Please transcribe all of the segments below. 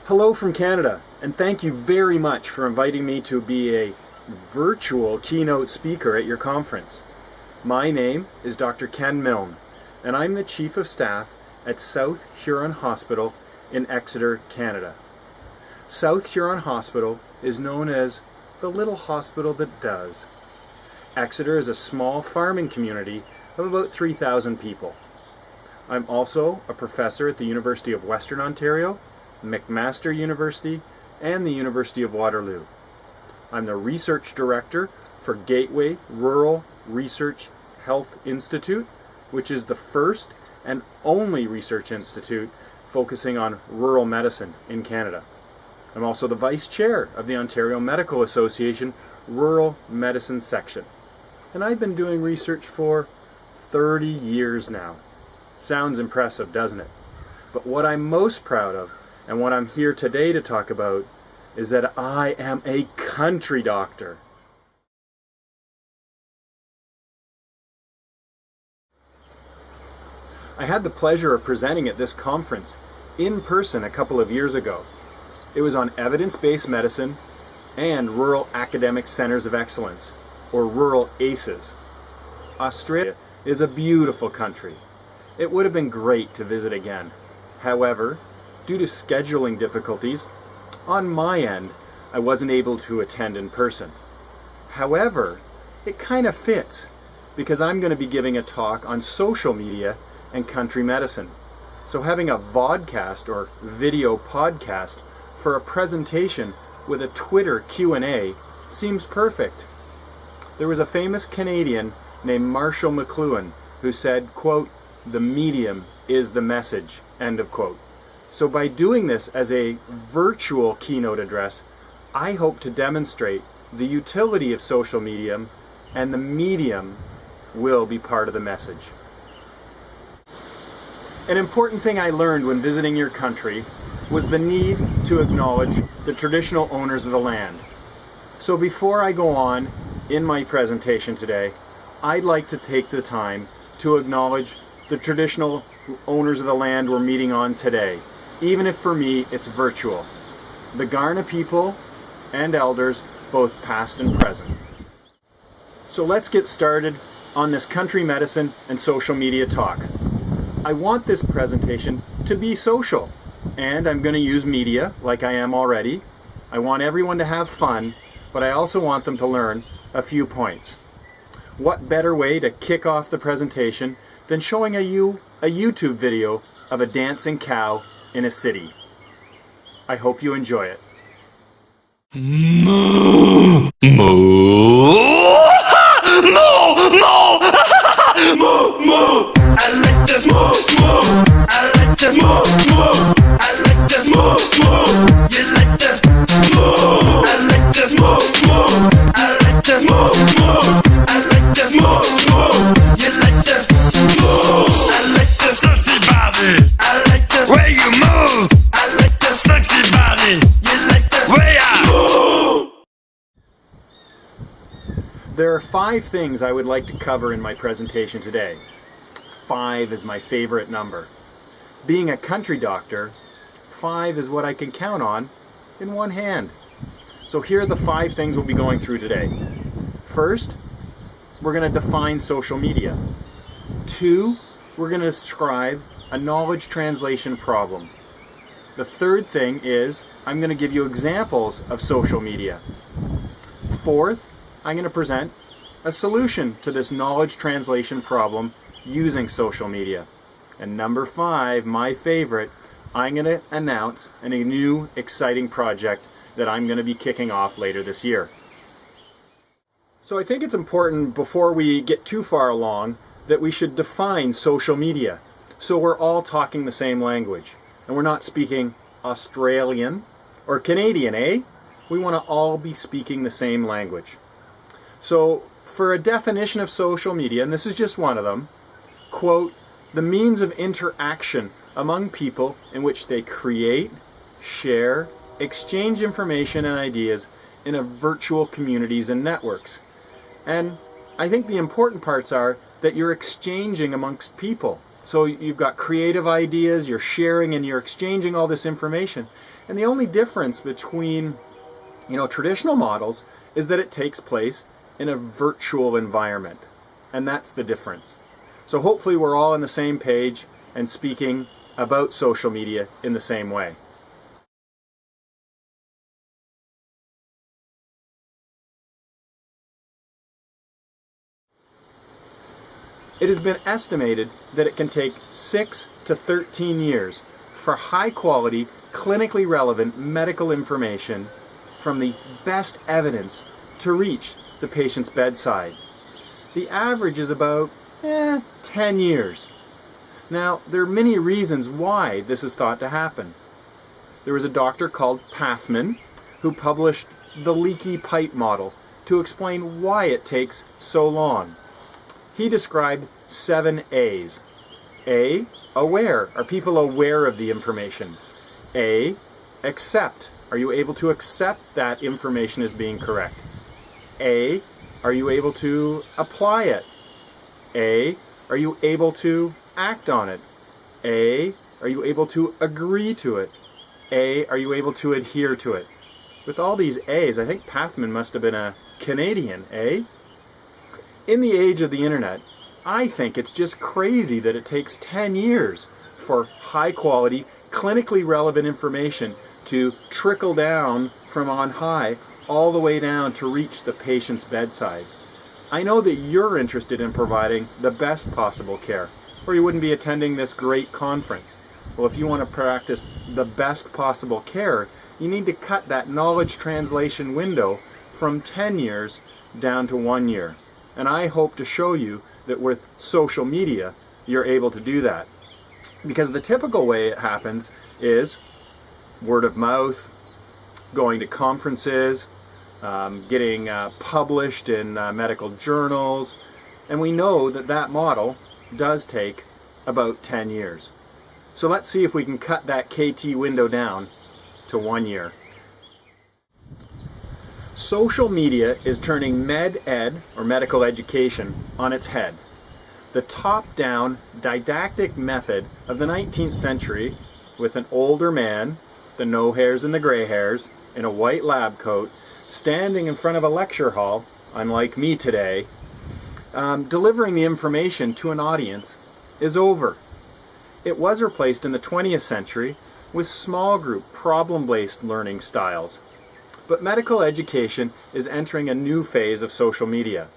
Hello from Canada, and thank you very much for inviting me to be a virtual keynote speaker at your conference. My name is Dr. Ken Milne, and I'm the Chief of Staff at South Huron Hospital in Exeter, Canada. South Huron Hospital is known as the little hospital that does. Exeter is a small farming community of about 3,000 people. I'm also a professor at the University of Western Ontario, McMaster University, and the University of Waterloo. I'm the Research Director for Gateway Rural Research Health Institute, which is the first and only research institute focusing on rural medicine in Canada. I'm also the Vice Chair of the Ontario Medical Association Rural Medicine Section. And I've been doing research for 30 years now. Sounds impressive, doesn't it? But what I'm most proud of, and what I'm here today to talk about, is that I am a country doctor. I had the pleasure of presenting at this conference in person a couple of years ago. It was on evidence-based medicine and rural academic centers of excellence, or rural ACEs. Australia is a beautiful country. It would have been great to visit again. However, due to scheduling difficulties, on my end, I wasn't able to attend in person. However, it kind of fits, because I'm going to be giving a talk on social media and country medicine. So having a vodcast or video podcast for a presentation with a Twitter Q&A seems perfect. There was a famous Canadian named Marshall McLuhan who said, quote, "The medium is the message," end of quote. So by doing this as a virtual keynote address, I hope to demonstrate the utility of social media, and the medium will be part of the message. An important thing I learned when visiting your country was the need to acknowledge the traditional owners of the land. So before I go on in my presentation today, I'd like to take the time to acknowledge the traditional owners of the land we're meeting on today, even if for me it's virtual. The Kaurna people and elders, both past and present. So let's get started on this country medicine and social media talk. I want this presentation to be social, and I'm going to use media like I am already. I want everyone to have fun, but I also want them to learn a few points. What better way to kick off the presentation than showing a YouTube video of a dancing cow in a city. I hope you enjoy it. Moo! Moo! Moo! Moo! Moo! Moo! I like to moo! Moo! I like to moo! Moo! I like to moo! Moo! You like to moo! I like to moo! Moo! I like to moo! Moo! I like to moo! Moo! You like to moo! I like the sexy body. I like the way you move. I like the sexy body. You like the way I move. There are 5 things I would like to cover in my presentation today. 5 is my favorite number. Being a country doctor, 5 is what I can count on in one hand. So here are the 5 things we'll be going through today. First, we're going to define social media. 2, we're going to describe a knowledge translation problem. The third thing is I'm going to give you examples of social media. Fourth, I'm going to present a solution to this knowledge translation problem using social media. And number 5, my favorite, I'm going to announce a new exciting project that I'm going to be kicking off later this year. So I think it's important before we get too far along that we should define social media so we're all talking the same language and we're not speaking Australian or Canadian, eh? We want to all be speaking the same language. So for a definition of social media, and this is just one of them, quote, the means of interaction among people in which they create, share, exchange information and ideas in a virtual communities and networks. And I think the important parts are that you're exchanging amongst people. So you've got creative ideas, you're sharing and you're exchanging all this information. And the only difference between, traditional models is that it takes place in a virtual environment. And that's the difference. So hopefully we're all on the same page and speaking about social media in the same way. It has been estimated that it can take 6 to 13 years for high-quality, clinically relevant medical information from the best evidence to reach the patient's bedside. The average is about 10 years. Now, there are many reasons why this is thought to happen. There was a doctor called Pathman who published the leaky pipe model to explain why it takes so long. He described 7 A's. A, aware. Are people aware of the information? A, accept. Are you able to accept that information as being correct? A, are you able to apply it? A, are you able to act on it? A, are you able to agree to it? A, are you able to adhere to it? With all these A's, I think Pathman must have been a Canadian, eh? In the age of the internet, I think it's just crazy that it takes 10 years for high quality, clinically relevant information to trickle down from on high all the way down to reach the patient's bedside. I know that you're interested in providing the best possible care, or you wouldn't be attending this great conference. Well, if you want to practice the best possible care, you need to cut that knowledge translation window from 10 years down to 1 year. And I hope to show you that with social media, you're able to do that. Because the typical way it happens is word of mouth, going to conferences, getting published in medical journals, and we know that that model does take about 10 years. So let's see if we can cut that KT window down to 1 year. Social media is turning med ed, or medical education, on its head. The top-down didactic method of the 19th century, with an older man, the no hairs and the gray hairs, in a white lab coat, standing in front of a lecture hall, unlike me today, delivering the information to an audience, is over. It was replaced in the 20th century with small group, problem-based learning styles. But medical education is entering a new phase of social media.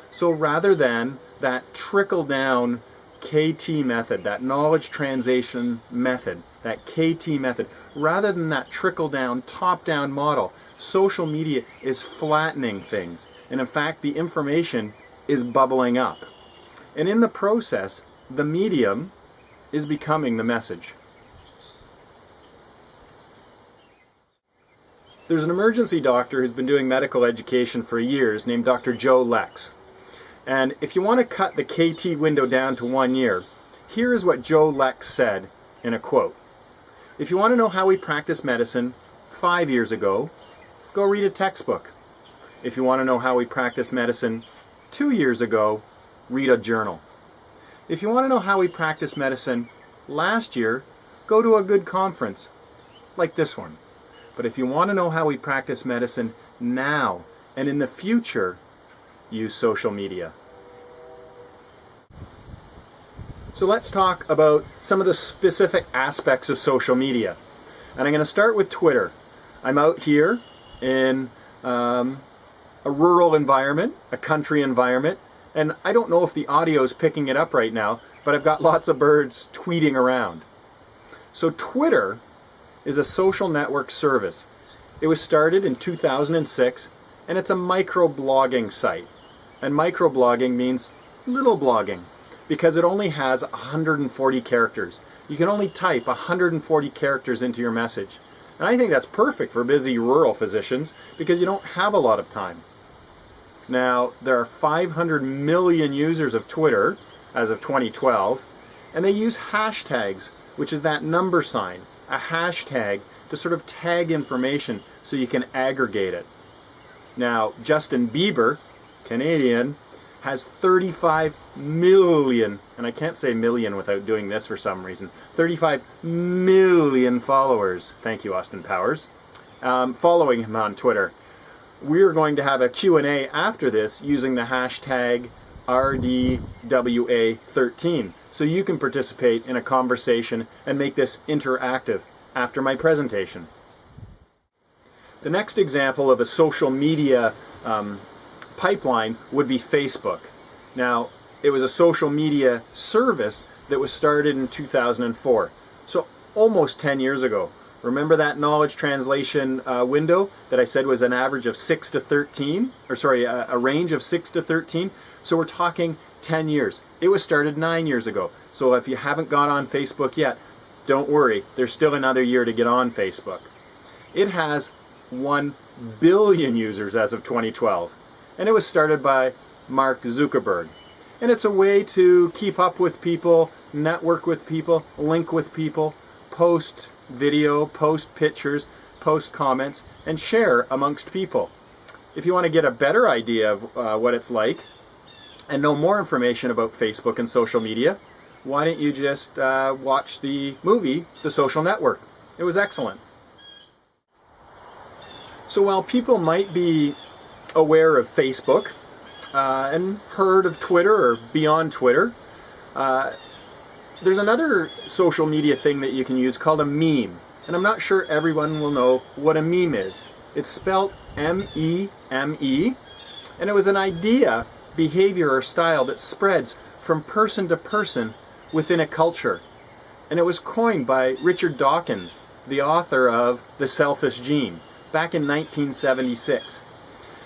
So rather than that trickle-down KT method, that knowledge translation method, that KT method, rather than that trickle-down, top-down model, social media is flattening things. And in fact, the information is bubbling up. And in the process, the medium is becoming the message. There's an emergency doctor who's been doing medical education for years named Dr. Joe Lex. And if you want to cut the KT window down to 1 year, here is what Joe Lex said in a quote. If you want to know how we practice medicine 5 years ago, go read a textbook. If you want to know how we practice medicine 2 years ago, read a journal. If you want to know how we practice medicine last year, go to a good conference like this one. But if you want to know how we practice medicine now and in the future, use social media. So let's talk about some of the specific aspects of social media. And I'm going to start with Twitter. I'm out here in a rural environment, a country environment, and I don't know if the audio is picking it up right now, but I've got lots of birds tweeting around. So Twitter is a social network service. It was started in 2006, and it's a microblogging site. And microblogging means little blogging, because it only has 140 characters. You can only type 140 characters into your message. And I think that's perfect for busy rural physicians, because you don't have a lot of time. Now, there are 500 million users of Twitter as of 2012, and they use hashtags, which is that number sign, a hashtag to sort of tag information so you can aggregate it. Now, Justin Bieber, Canadian, has 35 million, and I can't say million without doing this for some reason, 35 million followers. Thank you, Austin Powers. Following him on Twitter. We're going to have a Q&A after this using the hashtag RDWA13. So you can participate in a conversation and make this interactive after my presentation. The next example of a social media pipeline would be Facebook. Now, it was a social media service that was started in 2004, so almost 10 years ago. Remember that knowledge translation window that I said was an average of 6 to 13, or sorry, a range of 6 to 13? So we're talking 10 years. It was started 9 years ago. So if you haven't got on Facebook yet, don't worry, there's still another year to get on Facebook. It has 1 billion users as of 2012, and it was started by Mark Zuckerberg. And it's a way to keep up with people, network with people, link with people, post video, post pictures, post comments, and share amongst people. If you want to get a better idea of what it's like and know more information about Facebook and social media, why don't you just watch the movie, The Social Network? It was excellent. So while people might be aware of Facebook and heard of Twitter or beyond Twitter, there's another social media thing that you can use called a meme. And I'm not sure everyone will know what a meme is. It's spelled M-E-M-E, and it was an idea, behavior, or style that spreads from person to person within a culture. And it was coined by Richard Dawkins, the author of TheSGEM, back in 1976.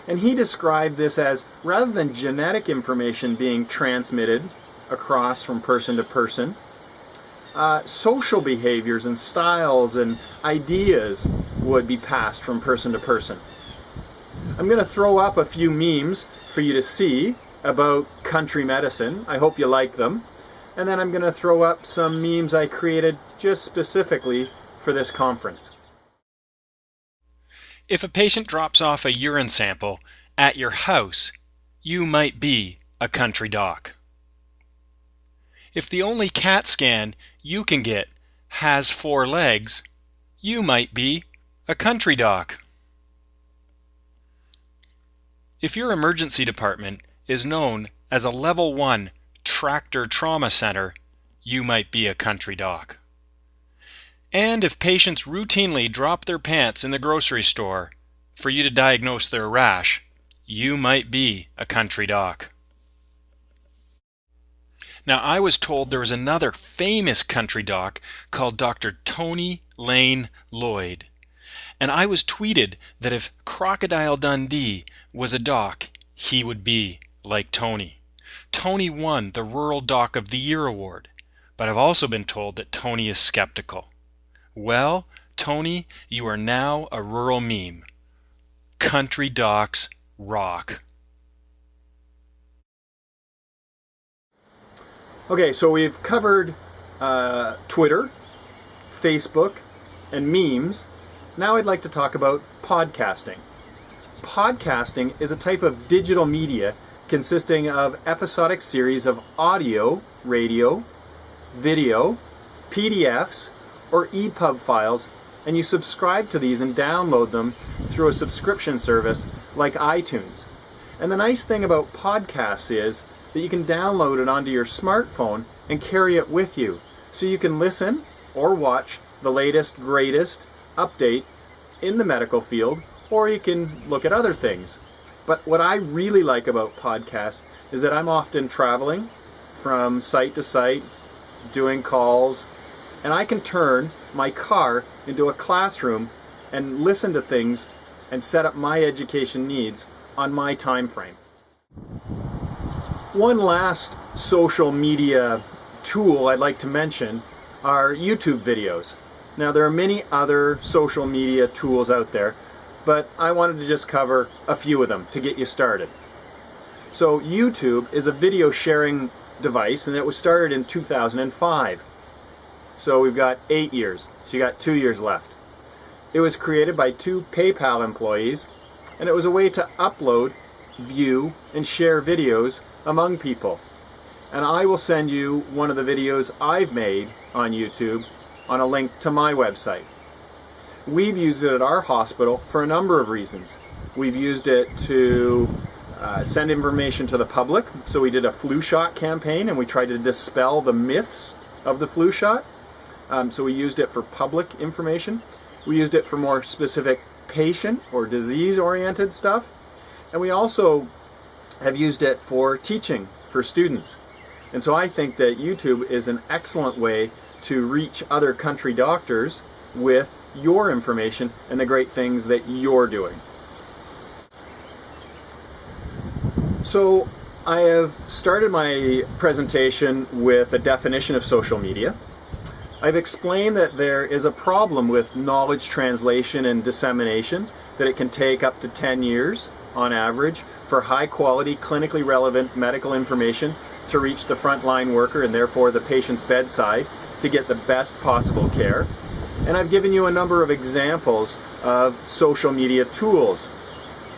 And he described this as, rather than genetic information being transmitted across from person to person, social behaviors and styles and ideas would be passed from person to person. I'm going to throw up a few memes for you to see about country medicine. I hope you like them. And then I'm going to throw up some memes I created just specifically for this conference. If a patient drops off a urine sample at your house, you might be a country doc. If the only CAT scan you can get has 4 legs, you might be a country doc. If your emergency department is known as a Level 1 tractor trauma center, you might be a country doc. And if patients routinely drop their pants in the grocery store for you to diagnose their rash, you might be a country doc. Now, I was told there was another famous country doc called Dr. Tony Lane Lloyd. And I was tweeted that if Crocodile Dundee was a doc, he would be like Tony. Tony won the Rural Doc of the Year award, but I've also been told that Tony is skeptical. Well, Tony, you are now a rural meme. Country docs rock. Okay, so we've covered Twitter, Facebook, and memes. Now I'd like to talk about podcasting. Podcasting is a type of digital media consisting of episodic series of audio, radio, video, PDFs, or EPUB files, and you subscribe to these and download them through a subscription service like iTunes. And the nice thing about podcasts is that you can download it onto your smartphone and carry it with you, so you can listen or watch the latest, greatest update in the medical field, or you can look at other things. But what I really like about podcasts is that I'm often traveling from site to site, doing calls, and I can turn my car into a classroom and listen to things and set up my education needs on my time frame. One last social media tool I'd like to mention are YouTube videos. Now, there are many other social media tools out there, but I wanted to just cover a few of them to get you started. So YouTube is a video sharing device, and it was started in 2005. So we've got 8 years, so you got 2 years left. It was created by 2 PayPal employees, and it was a way to upload, view, and share videos among people. And I will send you one of the videos I've made on YouTube on a link to my website. We've used it at our hospital for a number of reasons. We've used it to send information to the public. So we did a flu shot campaign and we tried to dispel the myths of the flu shot. So we used it for public information. We used it for more specific patient or disease-oriented stuff. And we also have used it for teaching for students. And so I think that YouTube is an excellent way to reach other country doctors with your information and the great things that you're doing. So I have started my presentation with a definition of social media. I've explained that there is a problem with knowledge translation and dissemination, that it can take up to 10 years on average for high quality, clinically relevant medical information to reach the frontline worker and therefore the patient's bedside to get the best possible care. And I've given you a number of examples of social media tools.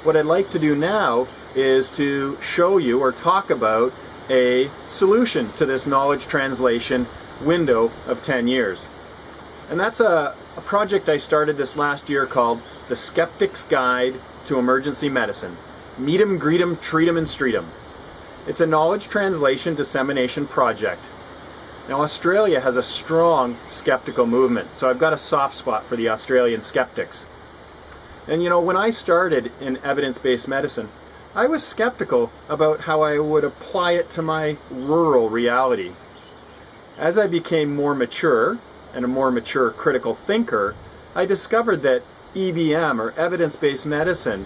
What I'd like to do now is to show you or talk about a solution to this knowledge translation window of 10 years. And that's a project I started this last year called The Skeptic's Guide to Emergency Medicine. Meet 'em, greet 'em, treat 'em, and street 'em. It's a knowledge translation dissemination project. Now Australia has a strong skeptical movement, so I've got a soft spot for the Australian skeptics. And you know, when I started in evidence-based medicine, I was skeptical about how I would apply it to my rural reality. As I became more mature, and a more mature critical thinker, I discovered that EBM, or evidence-based medicine,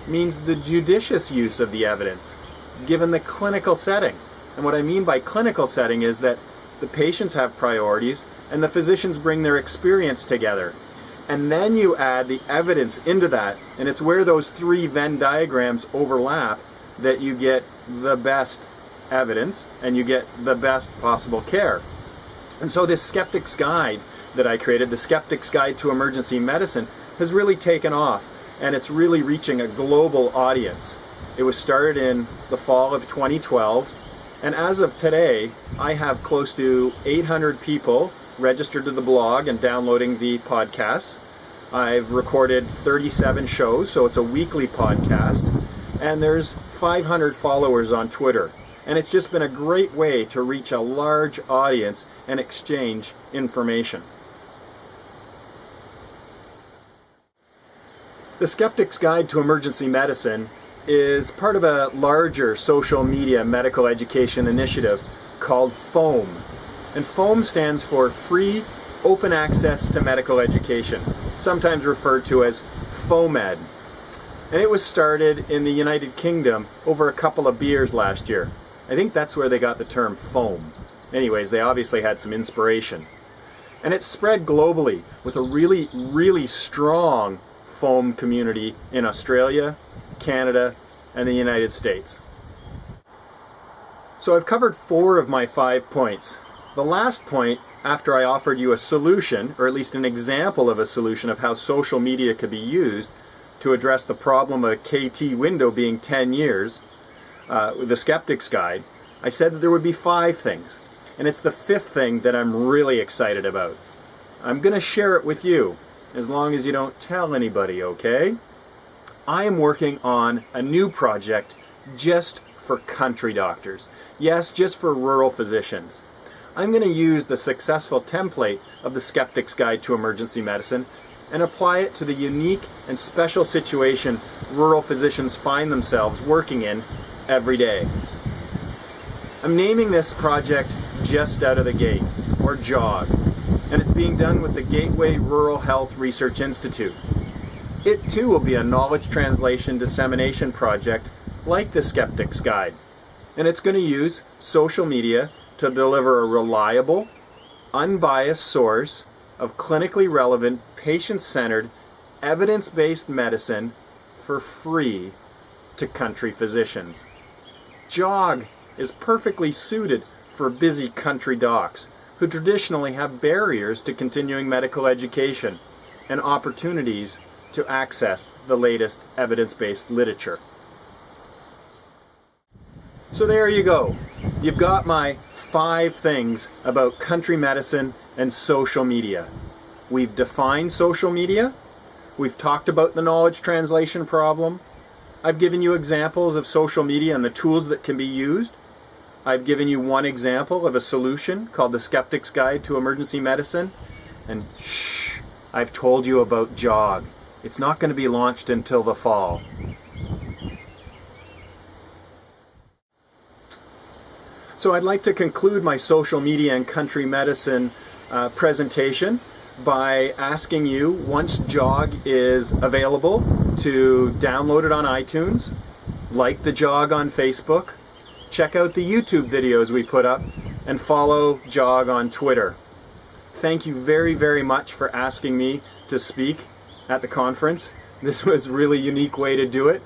means the judicious use of the evidence, given the clinical setting. And what I mean by clinical setting is that the patients have priorities, and the physicians bring their experience together. And then you add the evidence into that, and it's where those three Venn diagrams overlap that you get the best evidence, and you get the best possible care. And so this Skeptic's Guide that I created, the Skeptic's Guide to Emergency Medicine, has really taken off, and it's really reaching a global audience. It was started in the fall of 2012, and as of today, I have close to 800 people registered to the blog and downloading the podcasts. I've recorded 37 shows, so it's a weekly podcast, and there's 500 followers on Twitter. And it's just been a great way to reach a large audience and exchange information. The Skeptic's Guide to Emergency Medicine is part of a larger social media medical education initiative called FOAM. And FOAM stands for Free Open Access to Medical Education, sometimes referred to as FOAMED. And it was started in the United Kingdom over a couple of beers last year. I think that's where they got the term foam. Anyways, they obviously had some inspiration. And it's spread globally with a really, really strong foam community in Australia, Canada, and the United States. So I've covered 4 of my 5 points. The last point, after I offered you a solution, or at least an example of a solution of how social media could be used to address the problem of a KT window being 10 years, with the Skeptic's Guide, I said that there would be 5 things. And it's the 5th thing that I'm really excited about. I'm going to share it with you, as long as you don't tell anybody, okay? I am working on a new project just for country doctors. Yes, just for rural physicians. I'm going to use the successful template of the Skeptic's Guide to Emergency Medicine and apply it to the unique and special situation rural physicians find themselves working in every day. I'm naming this project Just Out of the Gate, or JOG, and it's being done with the Gateway Rural Health Research Institute. It too will be a knowledge translation dissemination project like the Skeptic's Guide, and it's going to use social media to deliver a reliable, unbiased source of clinically relevant, patient-centered, evidence-based medicine for free to country physicians. JOG is perfectly suited for busy country docs who traditionally have barriers to continuing medical education and opportunities to access the latest evidence-based literature. So there you go. You've got my 5 things about country medicine and social media. We've defined social media. We've talked about the knowledge translation problem. I've given you examples of social media and the tools that can be used. I've given you one example of a solution called the Skeptic's Guide to Emergency Medicine. And shh, I've told you about JOG. It's not going to be launched until the fall. So I'd like to conclude my social media and country medicine presentation by asking you, once JOG is available, to download it on iTunes, like the JOG on Facebook, check out the YouTube videos we put up, and follow JOG on Twitter. Thank you very, very much for asking me to speak at the conference. This was a really unique way to do it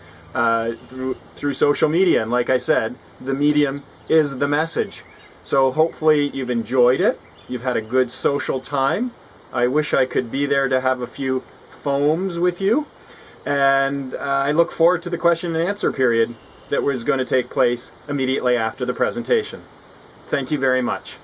through social media, and like I said, the medium is the message. So hopefully you've enjoyed it. You've had a good social time. I wish I could be there to have a few foams with you. And I look forward to the question and answer period that was going to take place immediately after the presentation. Thank you very much.